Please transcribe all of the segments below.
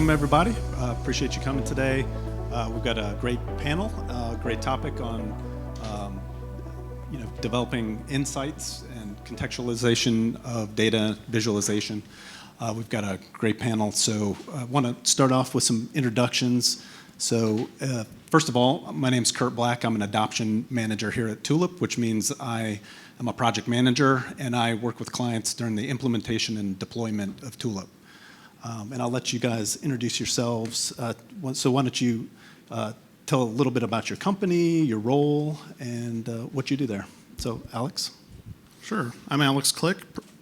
welcome everybody. Appreciate you coming today. We've got a great panel, great topic on developing insights and contextualization of data visualization. We've got a great panel, so I want to start off with some introductions. So first of all, my name's Kurt Black. I'm an adoption manager here at Tulip, which means I am a project manager, and I work with clients during the implementation and deployment of Tulip. And I'll let you guys introduce yourselves. So why don't you tell a little bit about your company, your role, and what you do there. So Alex? Sure. I'm Alex Click,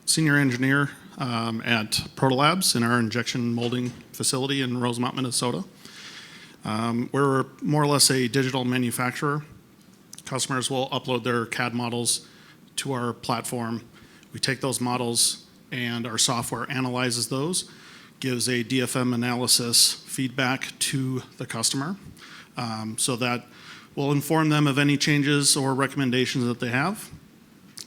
Senior Engineer at Protolabs in our injection molding facility in Rosemont, Minnesota. We're more or less a digital manufacturer. Customers will upload their CAD models to our platform. We take those models and our software analyzes those, gives a DFM analysis feedback to the customer, so that will inform them of any changes or recommendations that they have.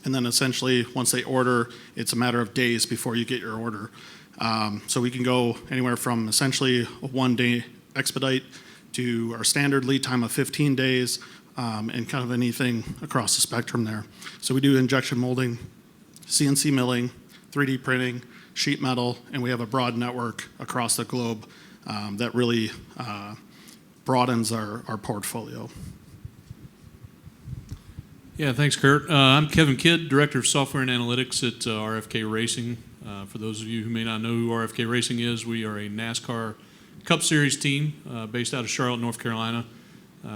And then essentially, once they order, it's a matter of days before you get your order. So we can go anywhere from essentially a 1-day expedite to our standard lead time of 15 days, and kind of anything across the spectrum there. So we do injection molding, CNC milling, 3D printing, sheet metal, and we have a broad network across the globe that really broadens our portfolio. Yeah, thanks, Kurt. I'm Kevin Kidd, Director of Software and Analytics at RFK Racing. For those of you who may not know who RFK Racing is, we are a NASCAR Cup Series team based out of Charlotte, North Carolina.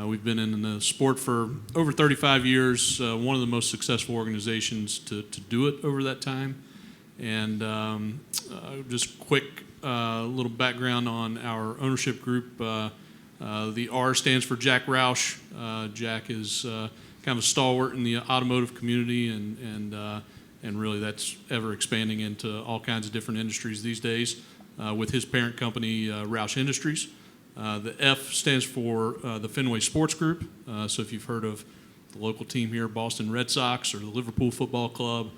We've been in the sport for over 35 years, one of the most successful organizations to do it over that time. And just quick little background on our ownership group. The R stands for Jack Roush. Jack is kind of a stalwart in the automotive community, and really that's ever expanding into all kinds of different industries these days with his parent company, Roush Industries. The F stands for the Fenway Sports Group. So if you've heard of the local team here, Boston Red Sox or the Liverpool Football Club,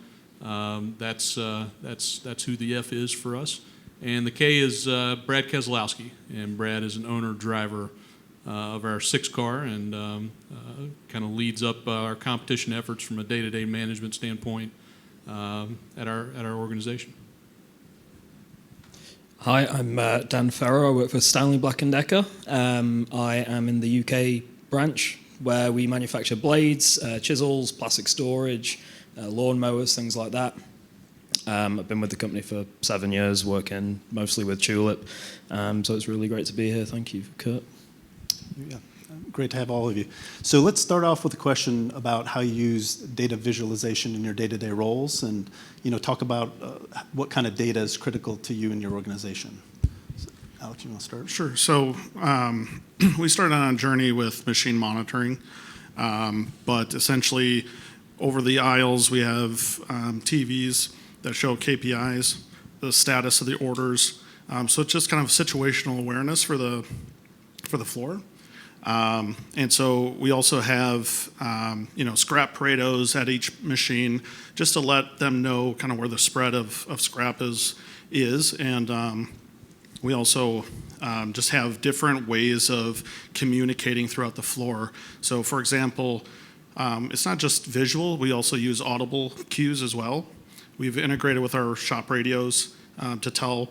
that's who the F is for us. And the K is Brad Keselowski, and Brad is an owner-driver of our 6 car and kind of leads up our competition efforts from a day-to-day management standpoint at our organization. Hi, I'm Dan Farrow. I work for Stanley Black Decker. I am in the UK branch where we manufacture blades, chisels, plastic storage, lawn mowers, things like that. I've been with the company for 7 years, working mostly with Tulip. So it's really great to be here. Thank you, Kurt. Yeah, great to have all of you. So let's start off with a question about how you use data visualization in your day-to-day roles, and talk about what kind of data is critical to you in your organization. So, Alex, you want to start? Sure. So we started on a journey with machine monitoring, but essentially over the aisles we have TVs that show KPIs, the status of the orders. So it's just kind of situational awareness for the floor. And so we also have scrap Paretos at each machine, just to let them know kind of where the spread of scrap is. And we also just have different ways of communicating throughout the floor. So for example, it's not just visual, we also use audible cues as well. We've integrated with our shop radios to tell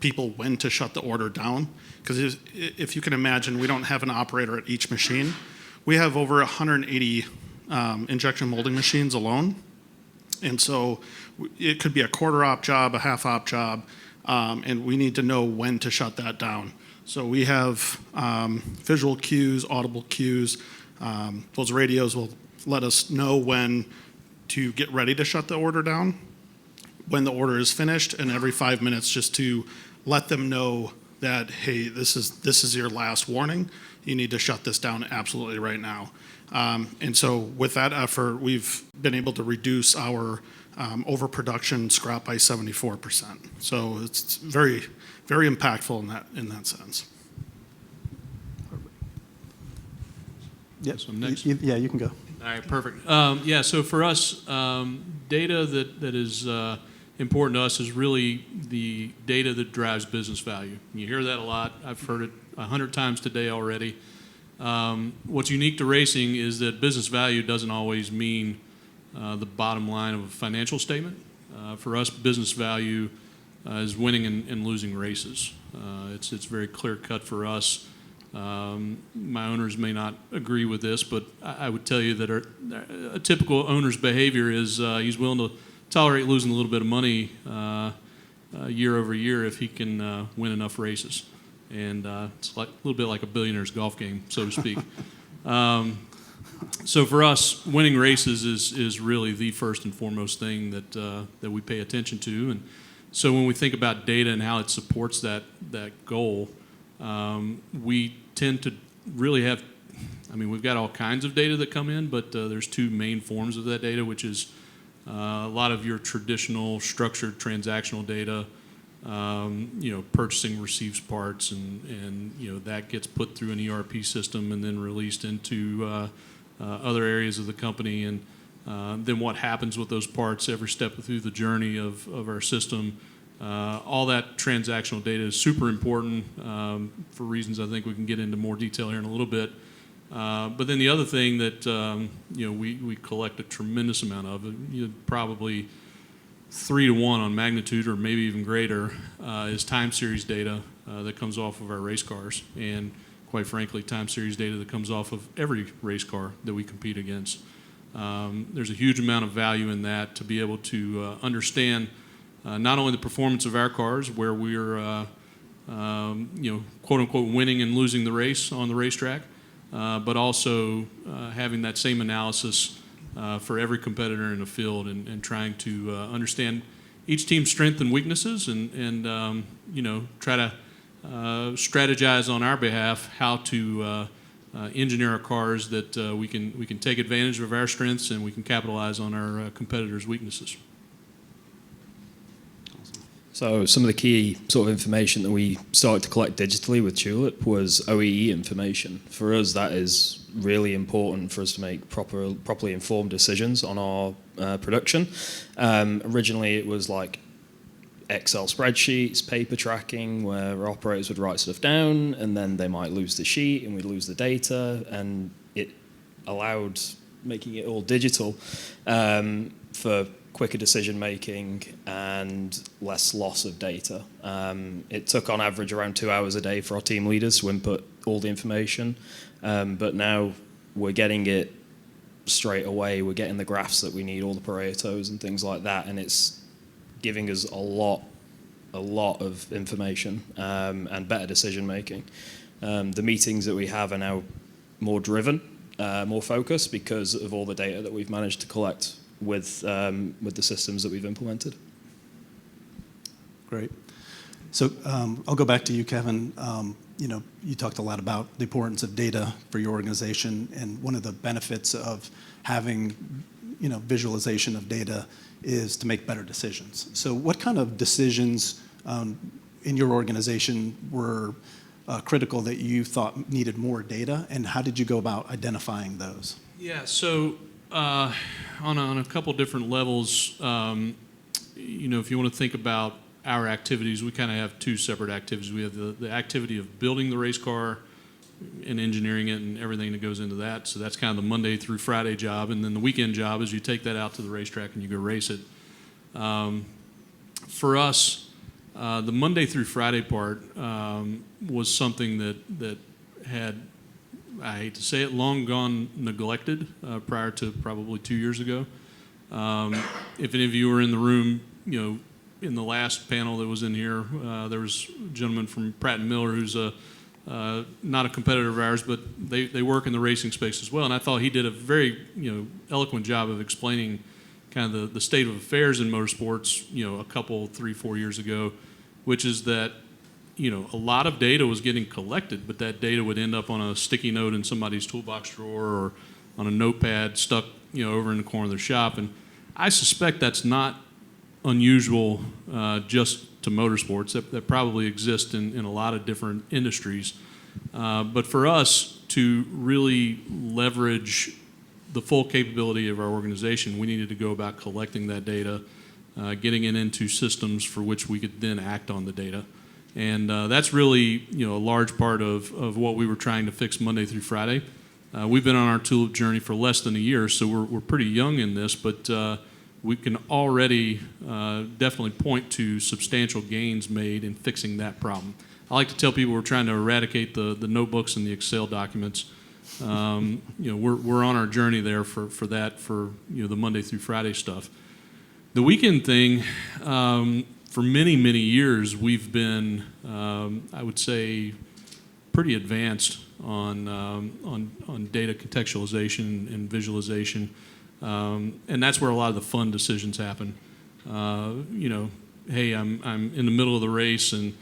people when to shut the order down. Because if you can imagine, we don't have an operator at each machine. We have over 180 injection molding machines alone. And so it could be a quarter-op job, a half-op job, and we need to know when to shut that down. So we have visual cues, audible cues. Those radios will let us know when to get ready to shut the order down, when the order is finished, and every 5 minutes just to let them know that, hey, this is your last warning. You need to shut this down absolutely right now. And so with that effort, we've been able to reduce our overproduction scrap by 74%. So it's very, very impactful in that sense. Yes. So next. Yeah, you can go. All right, perfect. So for us, data that is important to us is really the data that drives business value. You hear that a lot. I've heard it 100 times today already. What's unique to racing is that business value doesn't always mean the bottom line of a financial statement. For us, business value is winning and losing races. It's very clear cut for us. My owners may not agree with this, but I would tell you that a typical owner's behavior is he's willing to tolerate losing a little bit of money year over year if he can win enough races. And it's like a little bit like a billionaire's golf game, so to speak. So for us, winning races is really the first and foremost thing that we pay attention to. And so when we think about data and how it supports that goal, we tend to really have, we've got all kinds of data that come in, but there's two main forms of that data, which is a lot of your traditional structured transactional data, purchasing receives parts, and that gets put through an ERP system and then released into other areas of the company. And then what happens with those parts every step through the journey of our system. All that transactional data is super important for reasons I think we can get into more detail here in a little bit. But then the other thing that we collect a tremendous amount of, probably 3 to 1 on magnitude or maybe even greater, is time series data that comes off of our race cars, and quite frankly, time series data that comes off of every race car that we compete against. There's a huge amount of value in that to be able to understand not only the performance of our cars, where we're quote unquote winning and losing the race on the racetrack, but also having that same analysis for every competitor in the field, and trying to understand each team's strengths and weaknesses, and try to strategize on our behalf how to engineer our cars that we can take advantage of our strengths and we can capitalize on our competitors' weaknesses. So some of the key sort of information that we started to collect digitally with Tulip was OEE information. For us, that is really important for us to make properly informed decisions on our production. Originally, it was like Excel spreadsheets, paper tracking, where operators would write stuff down, and then they might lose the sheet, and we'd lose the data, and it allowed making it all digital for quicker decision making and less loss of data. It took on average around 2 hours a day for our team leaders to input all the information, but now we're getting it straight away. We're getting the graphs that we need, all the Paretos and things like that, and it's giving us a lot of information and better decision making. The meetings that we have are now more driven, more focused, because of all the data that we've managed to collect with the systems that we've implemented. Great. So I'll go back to you, Kevin. You talked a lot about the importance of data for your organization, and one of the benefits of having visualization of data is to make better decisions. So what kind of decisions in your organization were critical that you thought needed more data, and how did you go about identifying those? Yeah, so on a couple different levels, if you want to think about our activities, we kind of have two separate activities. We have the activity of building the race car and engineering it and everything that goes into that. So that's kind of the Monday through Friday job. And then the weekend job is you take that out to the racetrack and you go race it. For us, the Monday through Friday part was something that had, I hate to say it, long gone neglected prior to probably 2 years ago. If any of you were in the room, in the last panel that was in here, there was a gentleman from Pratt & Miller who's not a competitor of ours, but they work in the racing space as well. And I thought he did a very eloquent job of explaining kind of the state of affairs in motorsports, a couple, 3-4 years ago, which is that a lot of data was getting collected, but that data would end up on a sticky note in somebody's toolbox drawer or on a notepad stuck, over in the corner of their shop. And I suspect that's not unusual just to motorsports. That probably exists in a lot of different industries. But for us to really leverage the full capability of our organization, we needed to go about collecting that data getting it into systems for which we could then act on the data. And that's really, a large part of what we were trying to fix Monday through Friday. We've been on our Tulip journey for less than a year, so we're pretty young in this, but we can already definitely point to substantial gains made in fixing that problem. I like to tell people we're trying to eradicate the notebooks and the Excel documents. We're on our journey there for the Monday through Friday stuff. The weekend thing, for many, many years, we've been, I would say, pretty advanced on data contextualization and visualization, and that's where a lot of the fun decisions happen. Hey, I'm in the middle of the race, and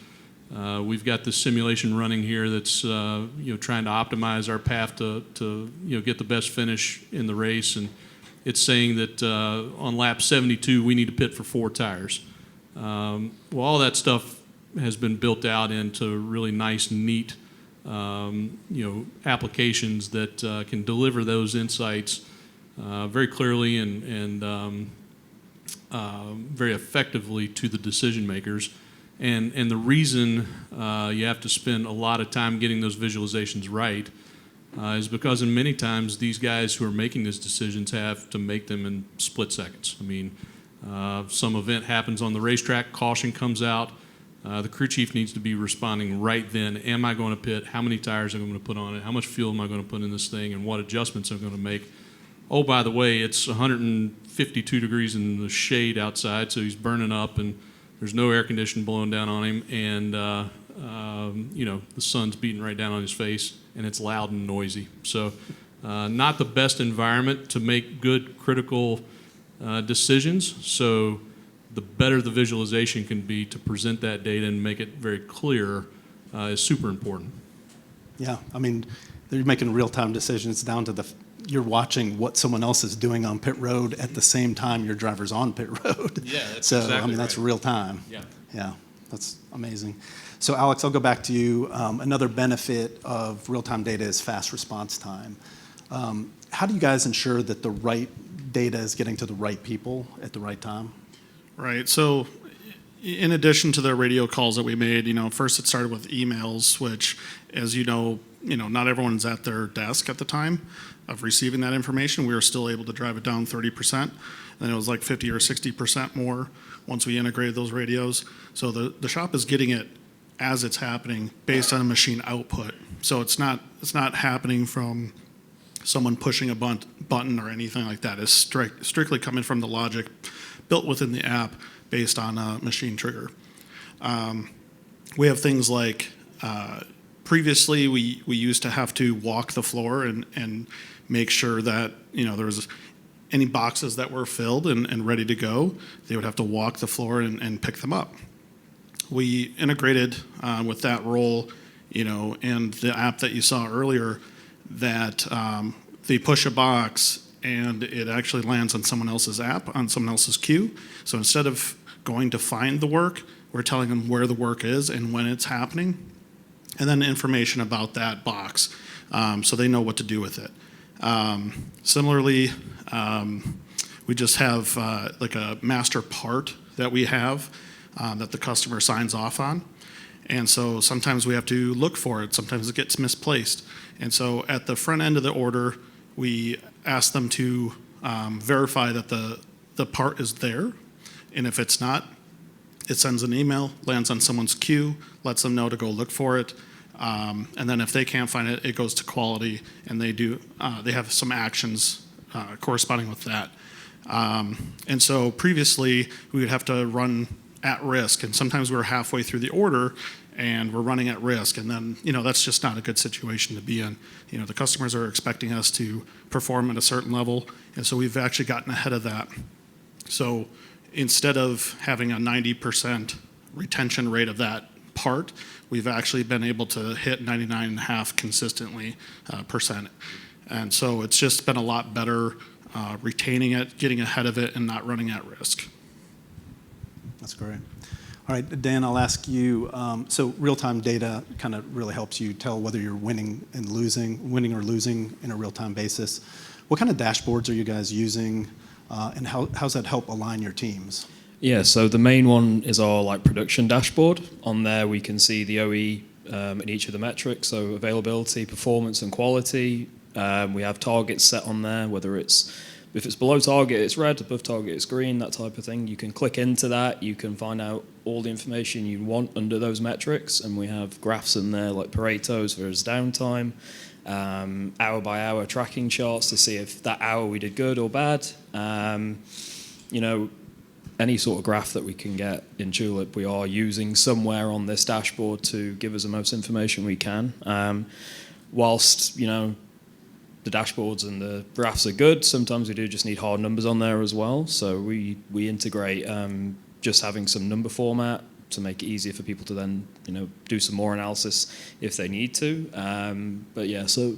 we've got this simulation running here that's trying to optimize our path to get the best finish in the race, and it's saying that on lap 72 we need to pit for 4 tires. Well, all that stuff has been built out into really nice, neat applications that can deliver those insights very clearly and very effectively to the decision makers. And the reason you have to spend a lot of time getting those visualizations right is because in many times these guys who are making these decisions have to make them in split seconds. I mean, some event happens on the racetrack, caution comes out, the crew chief needs to be responding right then. Am I going to pit? How many tires am I going to put on it? How much fuel am I going to put in this thing? And what adjustments am I going to make? Oh, by the way, it's 152 degrees in the shade outside, so he's burning up, and there's no air conditioning blowing down on him, and the sun's beating right down on his face, and it's loud and noisy. So not the best environment to make good critical decisions. So the better the visualization can be to present that data and make it very clear is super important. Yeah, I mean, they're making real-time decisions down to you're watching what someone else is doing on pit road at the same time your driver's on pit road. Yeah, that's so exactly I mean, that's right. real time. Yeah. Yeah, that's amazing. So Alex, I'll go back to you. Another benefit of real-time data is fast response time. How do you guys ensure that the right data is getting to the right people at the right time? Right. So in addition to the radio calls that we made, first it started with emails, which, as not everyone's at their desk at the time of receiving that information. We were still able to drive it down 30%. And it was like 50 or 60% more once we integrated those radios. So the shop is getting it as it's happening based on a machine output. So it's not happening from someone pushing a button or anything like that. It's strictly coming from the logic built within the app based on a machine trigger. We have things like previously we used to have to walk the floor and make sure that there was any boxes that were filled and ready to go. They would have to walk the floor and pick them up. We integrated with that role, and the app that you saw earlier, that they push a box and it actually lands on someone else's app, on someone else's queue. So instead of going to find the work, we're telling them where the work is and when it's happening, and then information about that box, so they know what to do with it. Similarly, we just have like a master part that we have that the customer signs off on. And so sometimes we have to look for it. Sometimes it gets misplaced. And so at the front end of the order, we ask them to verify that the part is there. And if it's not, it sends an email, lands on someone's queue, lets them know to go look for it. And then if they can't find it, it goes to quality, and they have some actions corresponding with that. And so previously, we would have to run at risk, and sometimes we're halfway through the order and we're running at risk, and then that's just not a good situation to be in. The customers are expecting us to perform at a certain level, and so we've actually gotten ahead of that. So instead of having a 90% retention rate of that part, we've actually been able to hit 99.5 consistently percent. And so it's just been a lot better retaining it, getting ahead of it, and not running at risk. That's great. All right, Dan, I'll ask you, so real-time data kind of really helps you tell whether you're winning or losing in a real-time basis. What kind of dashboards are you guys using, and how's that help align your teams? Yeah, so the main one is our like production dashboard. On there, we can see the OE in each of the metrics, so availability, performance, and quality. We have targets set on there, whether if it's below target, it's red, above target, it's green, that type of thing. You can click into that, you can find out all the information you want under those metrics, and we have graphs in there like Pareto's versus downtime, hour by hour tracking charts to see if that hour we did good or bad. Any sort of graph that we can get in Tulip, we are using somewhere on this dashboard to give us the most information we can. Whilst, the dashboards and the graphs are good, sometimes we do just need hard numbers on there as well. So we integrate just having some number format to make it easier for people to then, do some more analysis if they need to. But yeah, so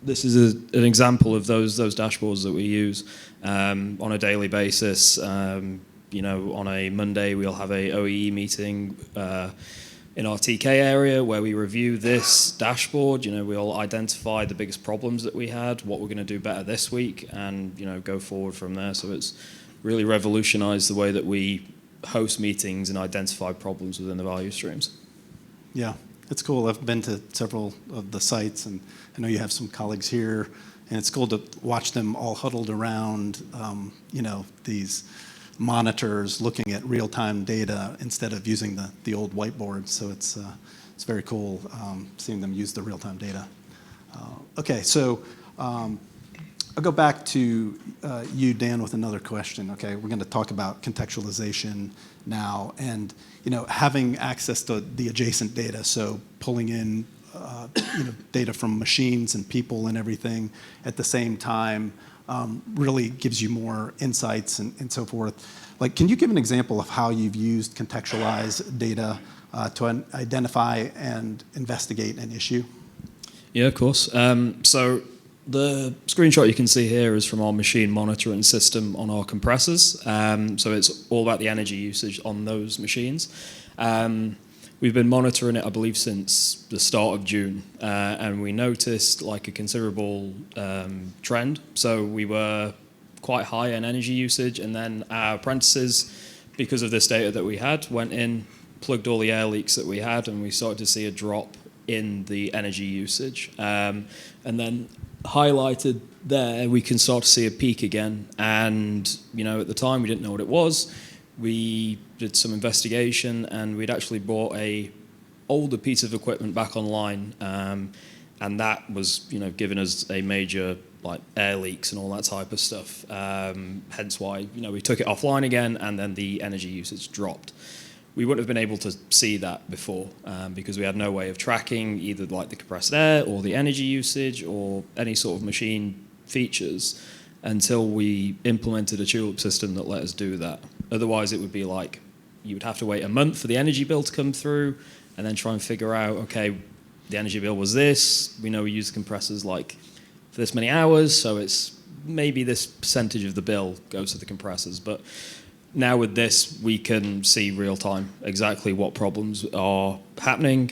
this is an example of those dashboards that we use on a daily basis. On a Monday, we'll have a OEE meeting in our TK area where we review this dashboard. We'll identify the biggest problems that we had, what we're going to do better this week, and go forward from there. So it's really revolutionized the way that we host meetings and identify problems within the value streams. Yeah, it's cool. I've been to several of the sites, and I know you have some colleagues here, and it's cool to watch them all huddled around, these monitors looking at real-time data instead of using the old whiteboard. So it's very cool seeing them use the real-time data. Okay, so I'll go back to you, Dan, with another question. Okay, we're going to talk about contextualization now, and having access to the adjacent data. So pulling in data from machines and people and everything at the same time. Really gives you more insights and so forth. Like, can you give an example of how you've used contextualized data to identify and investigate an issue? Yeah, of course. So the screenshot you can see here is from our machine monitoring system on our compressors. So it's all about the energy usage on those machines. We've been monitoring it, I believe, since the start of June, and we noticed like a considerable trend. So we were quite high in energy usage, and then our apprentices, because of this data that we had, went in, plugged all the air leaks that we had, and we started to see a drop in the energy usage. And then highlighted there, we can start to see a peak again. And at the time, we didn't know what it was. We did some investigation, and we'd actually brought a older piece of equipment back online, and that was giving us a major like air leaks and all that type of stuff. Hence why we took it offline again, and then the energy usage dropped. We wouldn't have been able to see that before because we had no way of tracking either like the compressed air or the energy usage or any sort of machine features until we implemented a Tulip system that let us do that. Otherwise, it would be like you would have to wait a month for the energy bill to come through and then try and figure out, okay, the energy bill was this. We know we use the compressors like for this many hours, so it's maybe this percentage of the bill goes to the compressors. But now with this, we can see real time exactly what problems are happening.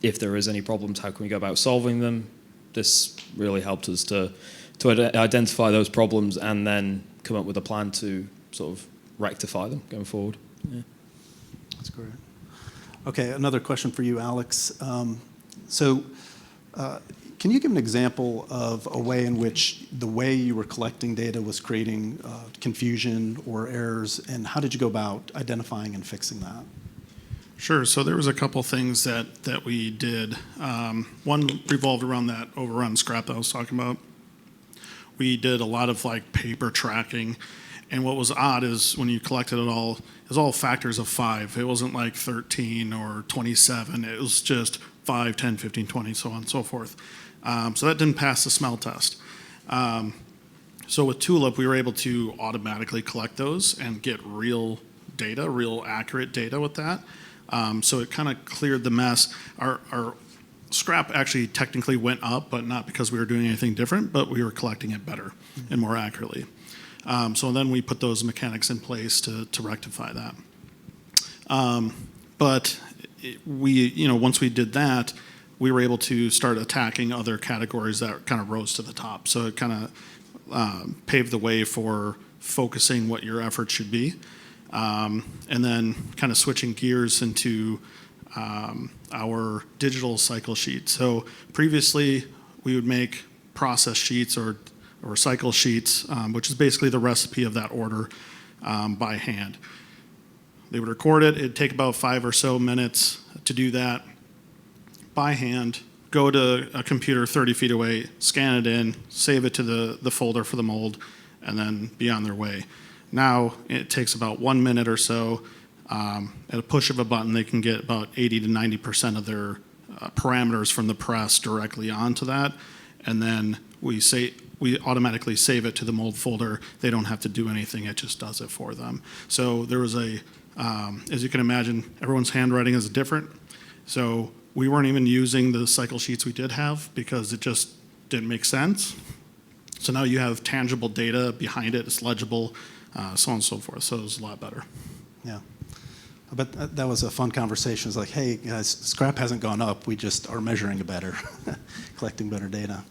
If there is any problems, how can we go about solving them? This really helped us to identify those problems and then come up with a plan to sort of rectify them going forward. Yeah. That's great. Okay, another question for you, Alex. Can you give an example of a way in which the way you were collecting data was creating confusion or errors, and how did you go about identifying and fixing that? Sure. So there was a couple things that we did. One revolved around that overrun scrap that I was talking about. We did a lot of like paper tracking. And what was odd is when you collected it all, it was all factors of 5. It wasn't like 13 or 27. It was just 5, 10, 15, 20, so on and so forth. So that didn't pass the smell test. So with Tulip, we were able to automatically collect those and get real data, real accurate data with that. So it kind of cleared the mess. Our scrap actually technically went up, but not because we were doing anything different, but we were collecting it better and more accurately. So then we put those mechanics in place to rectify that. But once we did that, we were able to start attacking other categories that kind of rose to the top. So it kind of paved the way for focusing what your effort should be. And then kind of switching gears into our digital cycle sheet. So previously, we would make process sheets or cycle sheets, which is basically the recipe of that order by hand. They would record it. It'd take about 5 or so minutes to do that by hand, go to a computer 30 feet away, scan it in, save it to the folder for the mold, and then be on their way. Now it takes about 1 minute or so. At a push of a button, they can get about 80 to 90% of their parameters from the press directly onto that, and then we automatically save it to the mold folder. They don't have to do anything; it just does it for them. So there was as you can imagine, everyone's handwriting is different. So we weren't even using the cycle sheets we did have because it just didn't make sense. So now you have tangible data behind it; it's legible, so on and so forth. So it was a lot better. Yeah. But that was a fun conversation. It's like, hey, guys, scrap hasn't gone up. We just are measuring it better, collecting better data.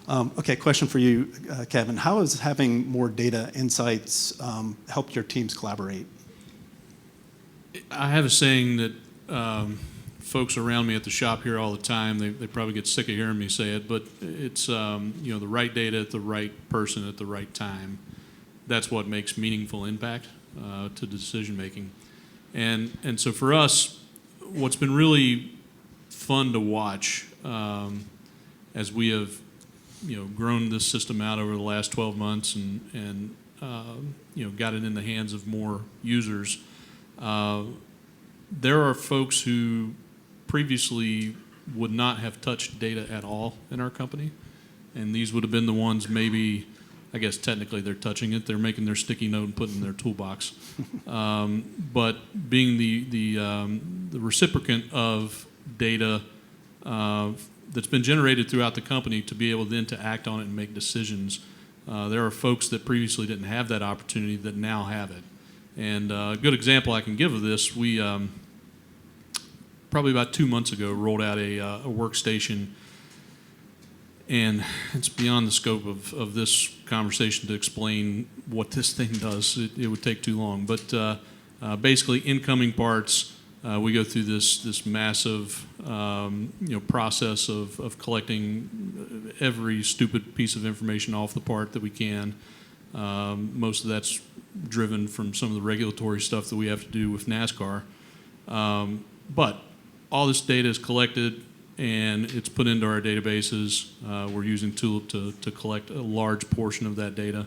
Right. Okay, question for you, Kevin. How has having more data insights helped your teams collaborate? I have a saying that folks around me at the shop hear all the time. They probably get sick of hearing me say it, but it's the right data at the right person at the right time. That's what makes meaningful impact to decision making. And so for us, what's been really fun to watch as we have grown this system out over the last 12 months and got it in the hands of more users, there are folks who previously would not have touched data at all in our company, and these would have been the ones maybe, I guess technically they're touching it. They're making their sticky note and putting it in their toolbox. But being the recipient of data that's been generated throughout the company to be able then to act on it and make decisions, there are folks that previously didn't have that opportunity that now have it. And a good example I can give of this, we probably about 2 months ago rolled out a workstation. And it's beyond the scope of this conversation to explain what this thing does. It would take too long. But basically, incoming parts, we go through this massive process of collecting every stupid piece of information off the part that we can. Most of that's driven from some of the regulatory stuff that we have to do with NASCAR. But all this data is collected, and it's put into our databases. We're using Tulip to collect a large portion of that data.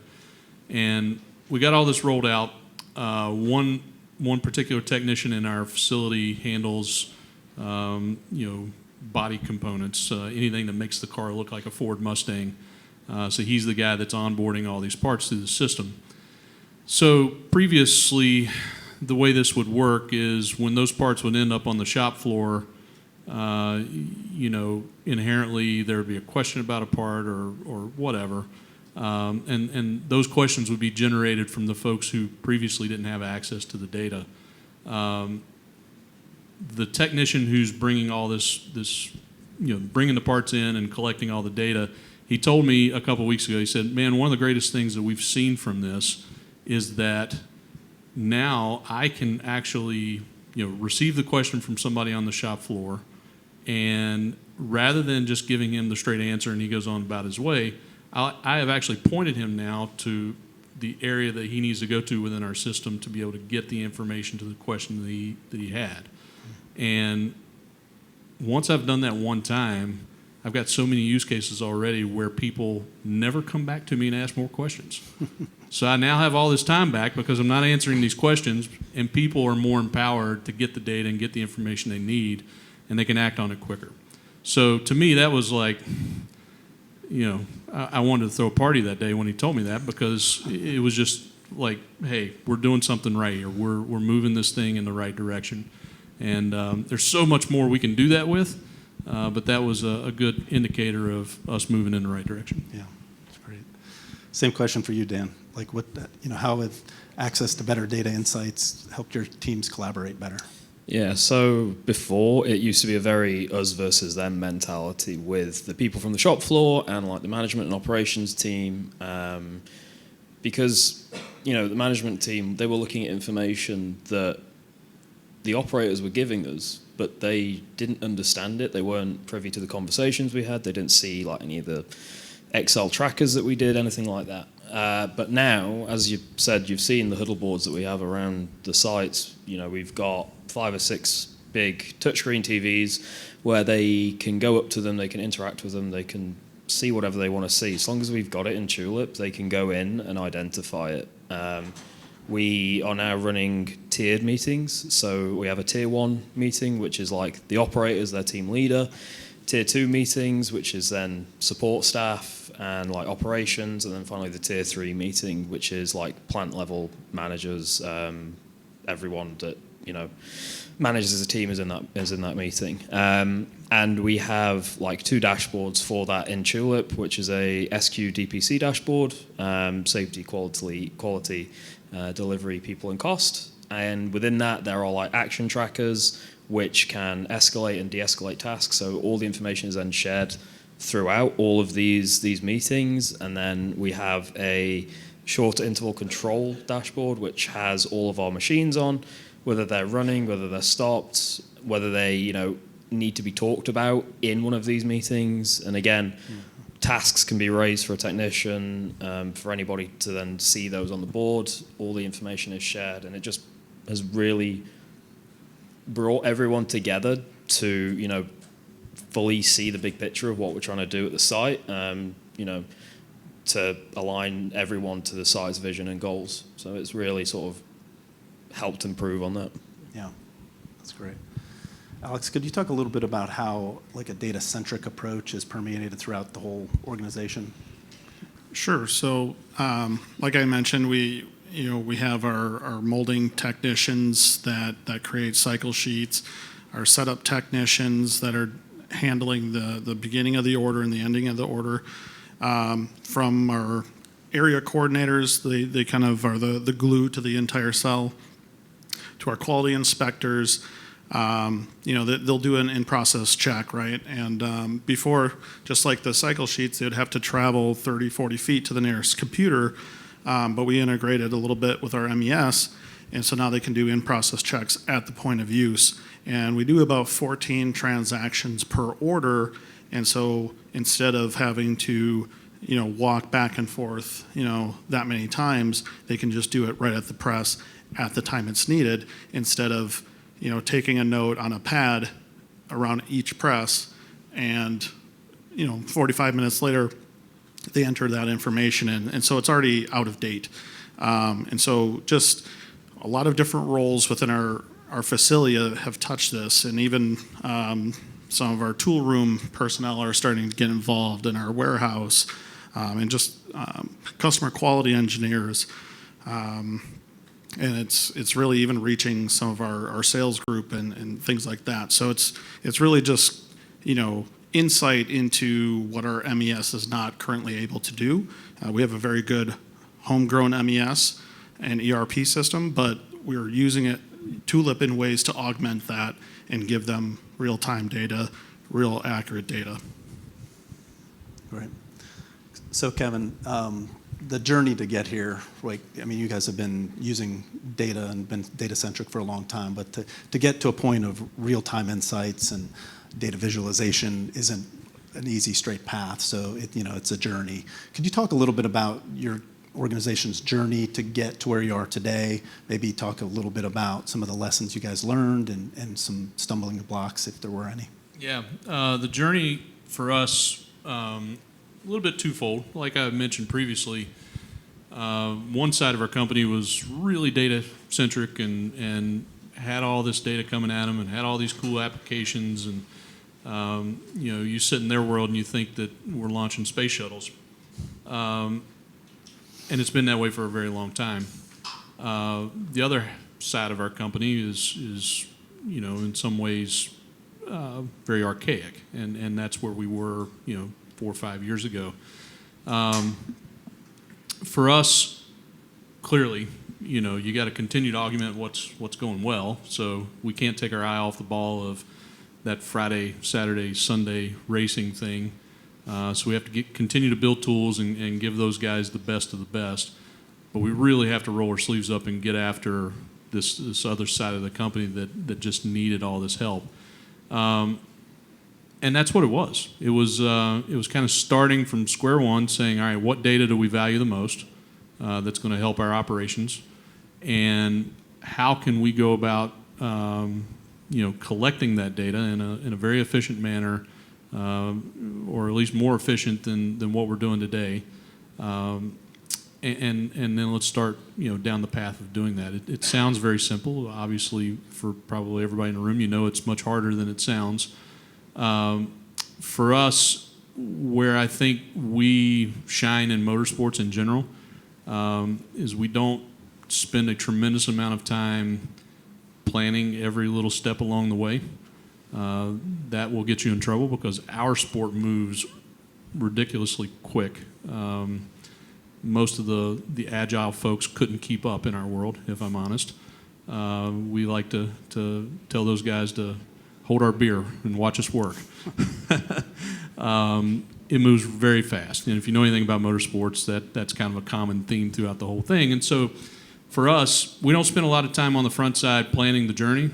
And we got all this rolled out. One particular technician in our facility handles, body components, anything that makes the car look like a Ford Mustang. So he's the guy that's onboarding all these parts through the system. So previously, the way this would work is when those parts would end up on the shop floor, inherently there would be a question about a part or whatever. And those questions would be generated from the folks who previously didn't have access to the data. The technician who's bringing all this, bringing the parts in and collecting all the data, he told me a couple weeks ago, he said, man, one of the greatest things that we've seen from this is that now I can actually, receive the question from somebody on the shop floor, and rather than just giving him the straight answer and he goes on about his way, I have actually pointed him now to the area that he needs to go to within our system to be able to get the information to the question that he had. And once I've done that one time, I've got so many use cases already where people never come back to me and ask more questions. So I now have all this time back because I'm not answering these questions, and people are more empowered to get the data and get the information they need, and they can act on it quicker. So to me, that was like, I wanted to throw a party that day when he told me that, because it was just like, hey, we're doing something right here. We're moving this thing in the right direction. And there's so much more we can do that with, but that was a good indicator of us moving in the right direction. Yeah, that's great. Same question for you, Dan. Like, how have access to better data insights helped your teams collaborate better? Yeah, so before it used to be a very us versus them mentality with the people from the shop floor and like the management and operations team, because the management team, they were looking at information that the operators were giving us, but they didn't understand it. They weren't privy to the conversations we had. They didn't see like any of the Excel trackers that we did, anything like that. But now, as you said, you've seen the huddle boards that we have around the sites. We've got 5 or 6 big touchscreen TVs where they can go up to them, they can interact with them, they can see whatever they want to see. As long as we've got it in Tulip, they can go in and identify it. We are now running tiered meetings. So we have a tier 1 meeting, which is like the operators, their team leader. Tier 2 meetings, which is then support staff and like operations. And then finally the tier 3 meeting, which is like plant level managers, everyone that, manages a team is in that meeting. And we have like 2 dashboards for that in Tulip, which is a SQ DPC dashboard, safety, quality, delivery, people, and cost. And within that, there are like action trackers, which can escalate and de-escalate tasks. So all the information is then shared throughout all of these meetings. And then we have a short interval control dashboard, which has all of our machines on, whether they're running, whether they're stopped, whether they, need to be talked about in one of these meetings. And again, tasks can be raised for a technician, for anybody to then see those on the board. All the information is shared, and it just has really brought everyone together to, fully see the big picture of what we're trying to do at the site, to align everyone to the site's vision and goals. So it's really sort of helped improve on that. Yeah, that's great. Alex, could you talk a little bit about how like a data-centric approach is permeated throughout the whole organization? Sure. So, like I mentioned, we have our molding technicians that create cycle sheets, our setup technicians that are handling the beginning of the order and the ending of the order. From our area coordinators, they kind of are the glue to the entire cell. To our quality inspectors, they'll do an in-process check, right? And before, just like the cycle sheets, they would have to travel 30, 40 feet to the nearest computer, but we integrated a little bit with our MES, and so now they can do in-process checks at the point of use. And we do about 14 transactions per order, and so instead of having to walk back and forth, that many times, they can just do it right at the press at the time it's needed, instead of taking a note on a pad around each press, and 45 minutes later they enter that information in, and so it's already out of date. And so just a lot of different roles within our facility have touched this, and even some of our tool room personnel are starting to get involved in our warehouse, and just customer quality engineers. And it's really even reaching some of our sales group and things like that. So it's really just insight into what our MES is not currently able to do. We have a very good homegrown MES and ERP system, but we're using it Tulip in ways to augment that and give them real-time data, real accurate data. Great. So Kevin, the journey to get here, you guys have been using data and been data-centric for a long time, but to get to a point of real-time insights and data visualization isn't an easy, straight path. So it's a journey. Could you talk a little bit about your organization's journey to get to where you are today? Maybe talk a little bit about some of the lessons you guys learned and some stumbling blocks, if there were any. Yeah, the journey for us, a little bit twofold. Like I mentioned previously, one side of our company was really data-centric and had all this data coming at them and had all these cool applications. And, you sit in their world and you think that we're launching space shuttles. And it's been that way for a very long time. The other side of our company is in some ways very archaic, and that's where we were, 4 or 5 years ago. For us, clearly, you got to continue to augment what's going well. So we can't take our eye off the ball of that Friday, Saturday, Sunday racing thing. So we have to continue to build tools and give those guys the best of the best. but we really have to roll our sleeves up and get after this other side of the company that just needed all this help. And that's what it was. It was kind of starting from square one, saying, all right, what data do we value the most that's going to help our operations, and how can we go about collecting that data in a very efficient manner, or at least more efficient than what we're doing today. And then let's start down the path of doing that. It sounds very simple. Obviously, for probably everybody in the room, it's much harder than it sounds. For us, where I think we shine in motorsports in general, is we don't spend a tremendous amount of time planning every little step along the way. That will get you in trouble because our sport moves ridiculously quick. Most of the agile folks couldn't keep up in our world, if I'm honest. We like to tell those guys to hold our beer and watch us work. It moves very fast. And if you know anything about motorsports, that's kind of a common theme throughout the whole thing. And so for us, we don't spend a lot of time on the front side planning the journey.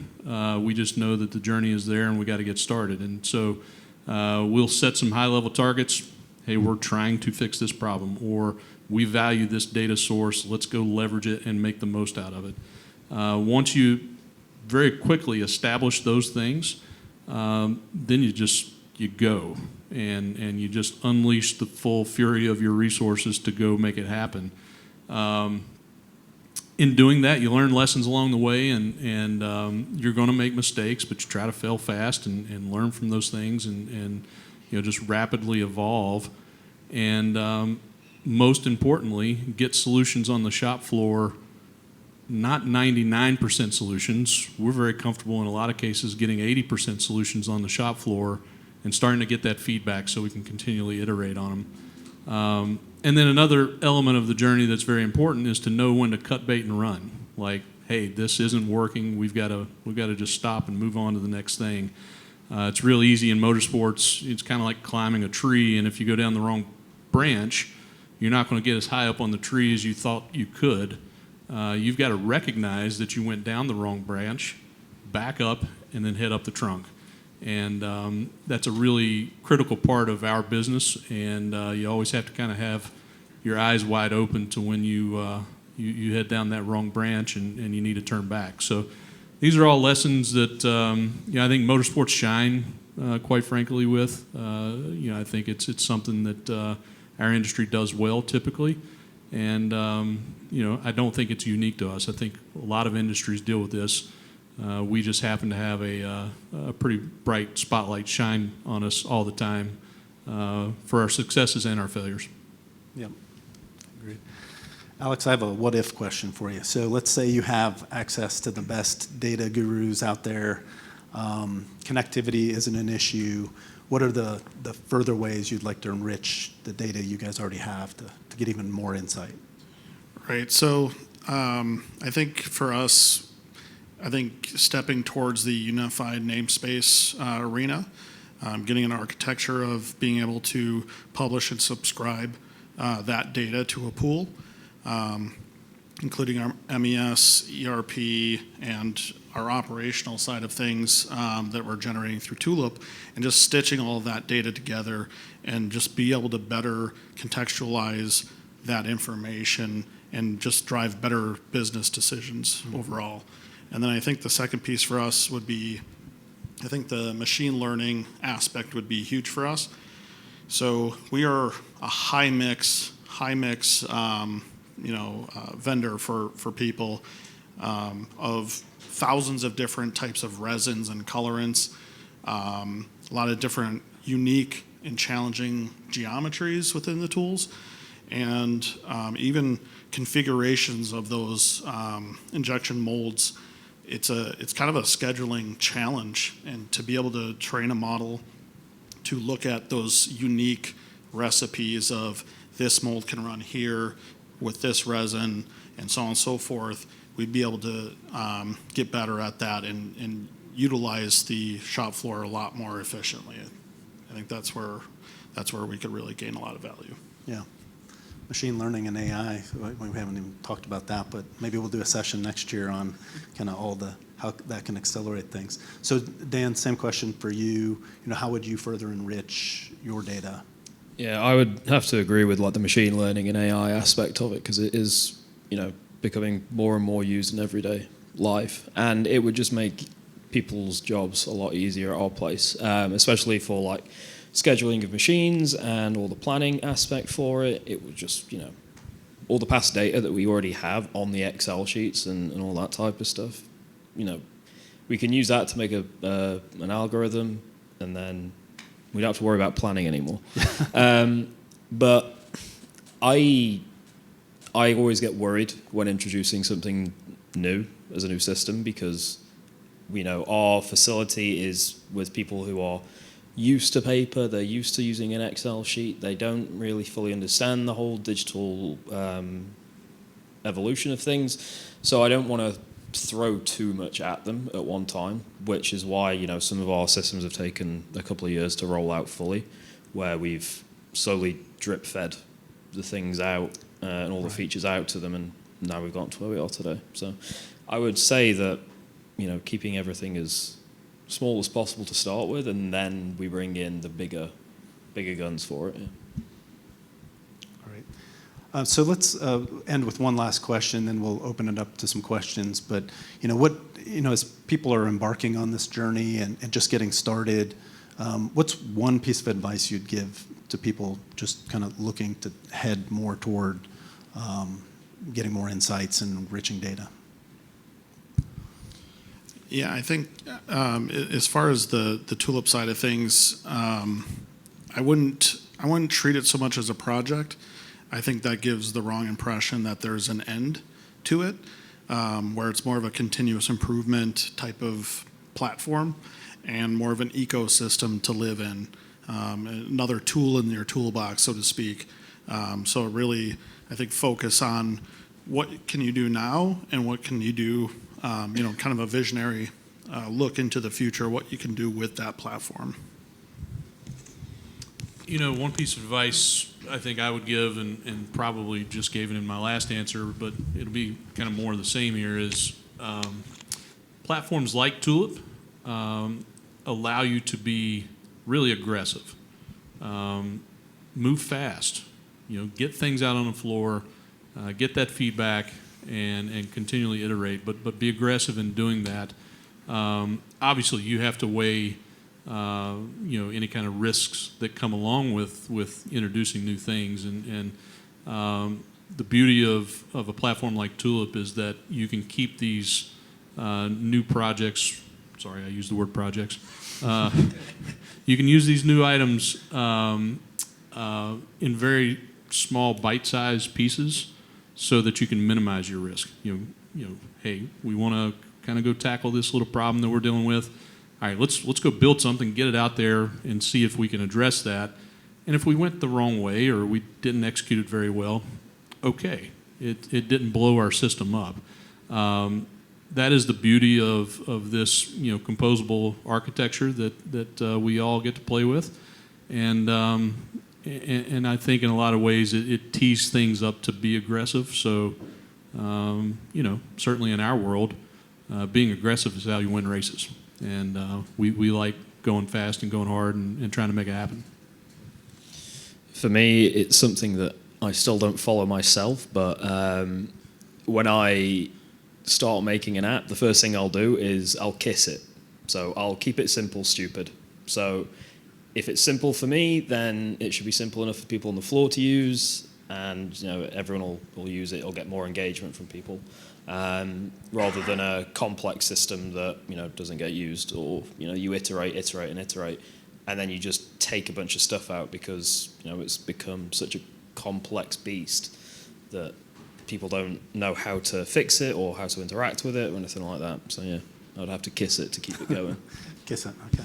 We just know that the journey is there and we got to get started. And so we'll set some high-level targets. Hey, we're trying to fix this problem, or we value this data source. Let's go leverage it and make the most out of it. Once you very quickly establish those things, then you go and you just unleash the full fury of your resources to go make it happen. In doing that, you learn lessons along the way, and you're going to make mistakes, but you try to fail fast and learn from those things, and just rapidly evolve. And most importantly, get solutions on the shop floor. Not 99% solutions. We're very comfortable in a lot of cases getting 80% solutions on the shop floor and starting to get that feedback so we can continually iterate on them. And then another element of the journey that's very important is to know when to cut bait and run. Like, hey, this isn't working. We've got to just stop and move on to the next thing. It's real easy in motorsports. It's kind of like climbing a tree, and if you go down the wrong branch, you're not going to get as high up on the tree as you thought you could. You've got to recognize that you went down the wrong branch, back up, and then head up the trunk. And that's a really critical part of our business, and you always have to kind of have your eyes wide open to when you head down that wrong branch and you need to turn back. So these are all lessons that I think motorsports shine, quite frankly, with. I think it's something that our industry does well typically. And, I don't think it's unique to us. I think a lot of industries deal with this. We just happen to have a pretty bright spotlight shine on us all the time for our successes and our failures. Yep, agreed. Alex, I have a what-if question for you. So let's say you have access to the best data gurus out there. Connectivity isn't an issue. What are the further ways you'd like to enrich the data you guys already have to get even more insight? Right. So I think for us, stepping towards the unified namespace arena, getting an architecture of being able to publish and subscribe that data to a pool, including our MES, ERP, and our operational side of things that we're generating through Tulip, and just stitching all of that data together and just be able to better contextualize that information and just drive better business decisions overall. And then I think the second piece for us would be, I think the machine learning aspect would be huge for us. So we are a high mix vendor for people of thousands of different types of resins and colorants, a lot of different unique and challenging geometries within the tools, and even configurations of those injection molds. It's kind of a scheduling challenge, and to be able to train a model to look at those unique recipes of this mold can run here with this resin and so on and so forth, we'd be able to get better at that and utilize the shop floor a lot more efficiently. I think that's where we could really gain a lot of value. Yeah. machine learning and AI. We haven't even talked about that, but maybe we'll do a session next year on kind of all the how that can accelerate things. So Dan, same question for you. How would you further enrich your data? Yeah, I would have to agree with like the machine learning and AI aspect of it, because it is, becoming more and more used in everyday life, and it would just make people's jobs a lot easier at our place, especially for like scheduling of machines and all the planning aspect for it. It would just, all the past data that we already have on the Excel sheets and all that type of stuff, we can use that to make an algorithm, and then we don't have to worry about planning anymore. But I always get worried when introducing something new as a new system, because our facility is with people who are used to paper, they're used to using an Excel sheet, they don't really fully understand the whole digital evolution of things, so I don't want to throw too much at them at one time, which is why some of our systems have taken a couple of years to roll out fully, where we've slowly drip fed the things out and all the features out to them, and now we've gotten to where we are today. So I would say that keeping everything as small as possible to start with, and then we bring in the bigger guns for it. Yeah. All right. So let's end with one last question, then we'll open it up to some questions. But as people are embarking on this journey and just getting started, what's one piece of advice you'd give to people just kind of looking to head more toward getting more insights and enriching data? Yeah, I think as far as the Tulip side of things, I wouldn't treat it so much as a project. I think that gives the wrong impression that there's an end to it, where it's more of a continuous improvement type of platform and more of an ecosystem to live in, another tool in your toolbox, so to speak. So really, I think focus on what can you do now and what can you do, kind of a visionary look into the future, what you can do with that platform. One piece of advice I think I would give, and probably just gave it in my last answer, but it'll be kind of more of the same here, is platforms like Tulip allow you to be really aggressive. Move fast. Get things out on the floor, get that feedback, and continually iterate, but be aggressive in doing that. Obviously, you have to weigh any kind of risks that come along with introducing new things, and the beauty of a platform like Tulip is that you can keep these new projects. Sorry, I used the word projects. You can use these new items in very small bite-sized pieces, so that you can minimize your risk. Hey, we want to kind of go tackle this little problem that we're dealing with. All right, let's go build something, get it out there, and see if we can address that. And if we went the wrong way or we didn't execute it very well, okay, it didn't blow our system up. That is the beauty of this composable architecture that we all get to play with, and I think in a lot of ways it tees things up to be aggressive. So, certainly in our world, being aggressive is how you win races. And we like going fast and going hard and trying to make it happen. For me, it's something that I still don't follow myself, but when I start making an app, the first thing I'll do is I'll kiss it. So I'll keep it simple, stupid. So if it's simple for me, then it should be simple enough for people on the floor to use, and everyone will use it. It'll get more engagement from people, rather than a complex system that doesn't get used, or you iterate, and then you just take a bunch of stuff out because it's become such a complex beast that people don't know how to fix it or how to interact with it or anything like that. So yeah, I'd have to kiss it to keep it going. Kiss it, okay.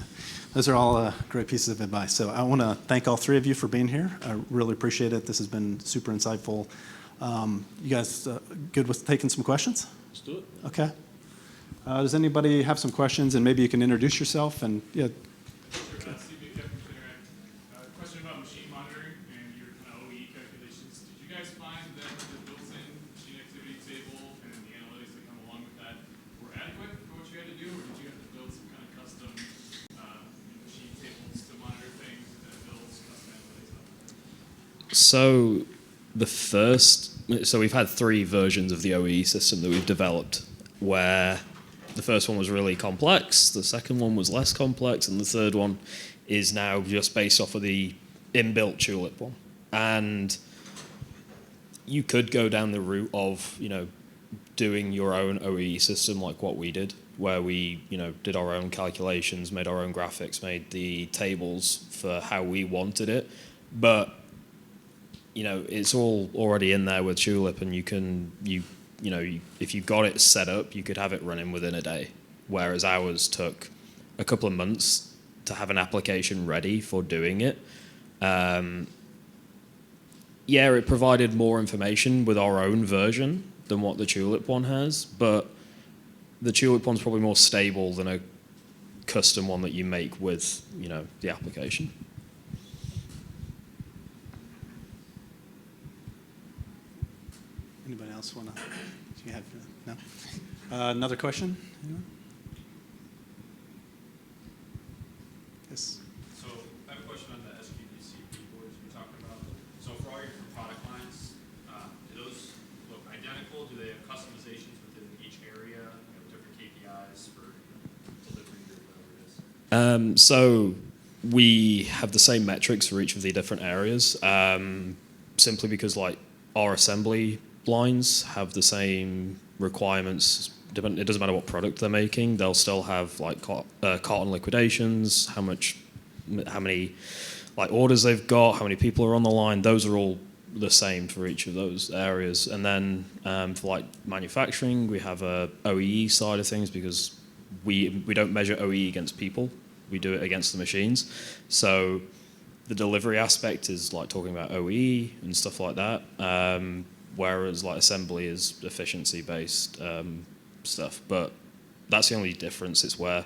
Those are all great pieces of advice. So I want to thank all three of you for being here. I really appreciate it. This has been super insightful. You guys good with taking some questions? Let's do it. Okay. Does anybody have some questions, and maybe you can introduce yourself? And yeah. Question about machine monitoring and your kind of OE calculations. Did you guys So we've had 3 versions of the OEE system that we've developed, where the first one was really complex, the second one was less complex, and the third one is now just based off of the inbuilt Tulip one. And you could go down the route of, doing your own OEE system like what we did, where we, did our own calculations, made our own graphics, made the tables for how we wanted it. But, it's all already in there with Tulip, and if you got it set up, you could have it running within a day, whereas ours took a couple of months to have an application ready for doing it. It provided more information with our own version than what the Tulip one has, but the Tulip one's probably more stable than a custom one that you make with, the application. Anybody else want to? Do you have no? Another question? Anyone? Yes. So I have a question on the SQDC boards we talked about. So for all your different product lines, do those look identical? Do they have customizations within each area? Different KPIs for delivery or whatever it is? So we have the same metrics for each of the different areas, simply because our assembly lines have the same requirements. It doesn't matter what product they're making. They'll still have carton liquidations, how many orders they've got, how many people are on the line. Those are all the same for each of those areas. And then for manufacturing, we have a OEE side of things, because we don't measure OEE against people. We do it against the machines. So the delivery aspect is talking about OEE and stuff like that. Whereas assembly is efficiency based stuff. But that's the only difference. It's where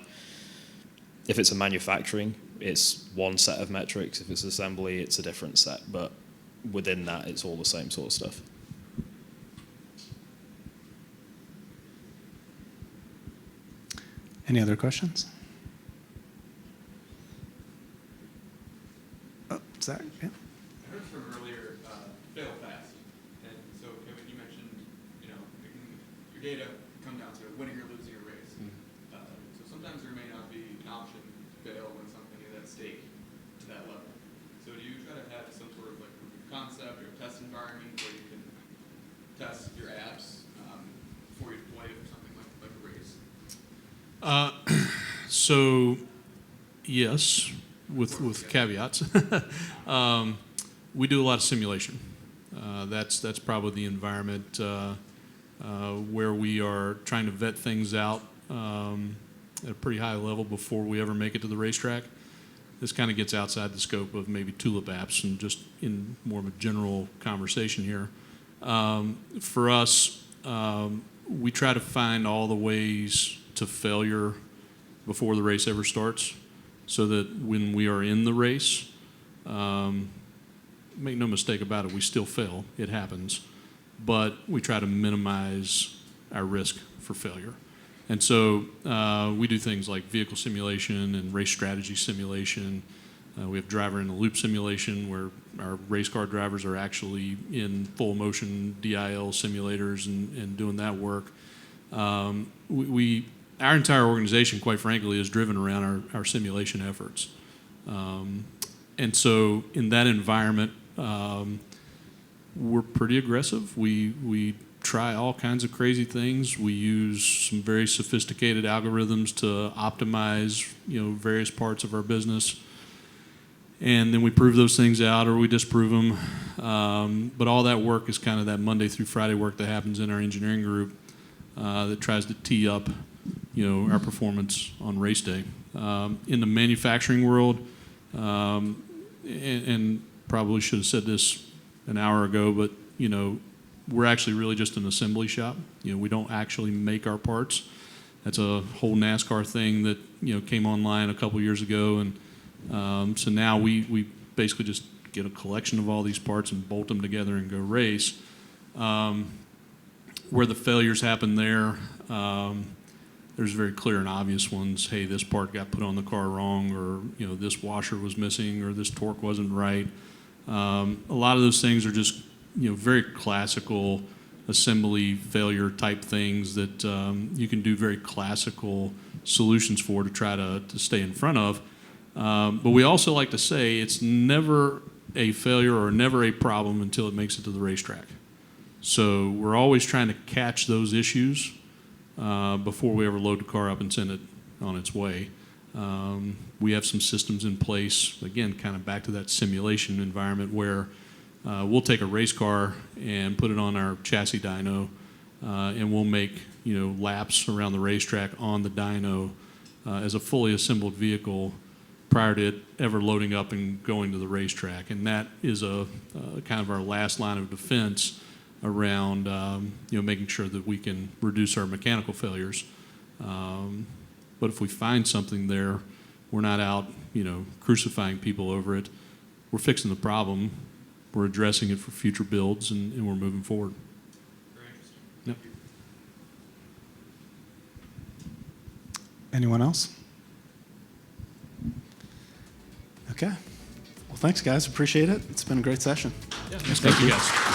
if it's a manufacturing, it's one set of metrics. If it's assembly, it's a different set. But within that, it's all the same sort of stuff. Any other questions? Oh, Zach, yeah. I heard from earlier, fail fast. And so, Kevin, you mentioned, your data come down to winning or losing a race. So sometimes there may not be an option to fail when something is at stake to that level. So do you try to have some sort of proof of concept or test environment where you can test your apps before you deploy it for something like a race? So, yes, with caveats. We do a lot of simulation. That's probably the environment where we are trying to vet things out at a pretty high level before we ever make it to the racetrack. This kind of gets outside the scope of maybe Tulip apps and just in more of a general conversation here. For us, we try to find all the ways to failure before the race ever starts, so that when we are in the race, make no mistake about it, we still fail. It happens. But we try to minimize our risk for failure. And so we do things like vehicle simulation and race strategy simulation. We have driver in the loop simulation, where our race car drivers are actually in full motion DIL simulators and doing that work. Our entire organization, quite frankly, is driven around our simulation efforts. And so in that environment, we're pretty aggressive. We try all kinds of crazy things. We use some very sophisticated algorithms to optimize, various parts of our business. And then we prove those things out, or we disprove them. But all that work is kind of that Monday through Friday work that happens in our engineering group that tries to tee up, our performance on race day. In the manufacturing world, and probably should have said this an hour ago, but we're actually really just an assembly shop. We don't actually make our parts. That's a whole NASCAR thing that came online a couple years ago, and so now we basically just get a collection of all these parts and bolt them together and go race. Where the failures happen there, there's very clear and obvious ones. Hey, this part got put on the car wrong, or this washer was missing, or this torque wasn't right. A lot of those things are just, very classical assembly failure type things that you can do very classical solutions for to try to stay in front of. But we also like to say it's never a failure or never a problem until it makes it to the racetrack. So we're always trying to catch those issues before we ever load the car up and send it on its way. We have some systems in place, again, kind of back to that simulation environment where we'll take a race car and put it on our chassis dyno, and we'll make laps around the racetrack on the dyno as a fully assembled vehicle prior to it ever loading up and going to the racetrack. And that is a kind of our last line of defense around making sure that we can reduce our mechanical failures. But if we find something there, we're not out crucifying people over it. We're fixing the problem. We're addressing it for future builds, and we're moving forward. Very interesting. Yep. Anyone else? Okay. Well, thanks, guys. Appreciate it. It's been a great session. Thank you, guys.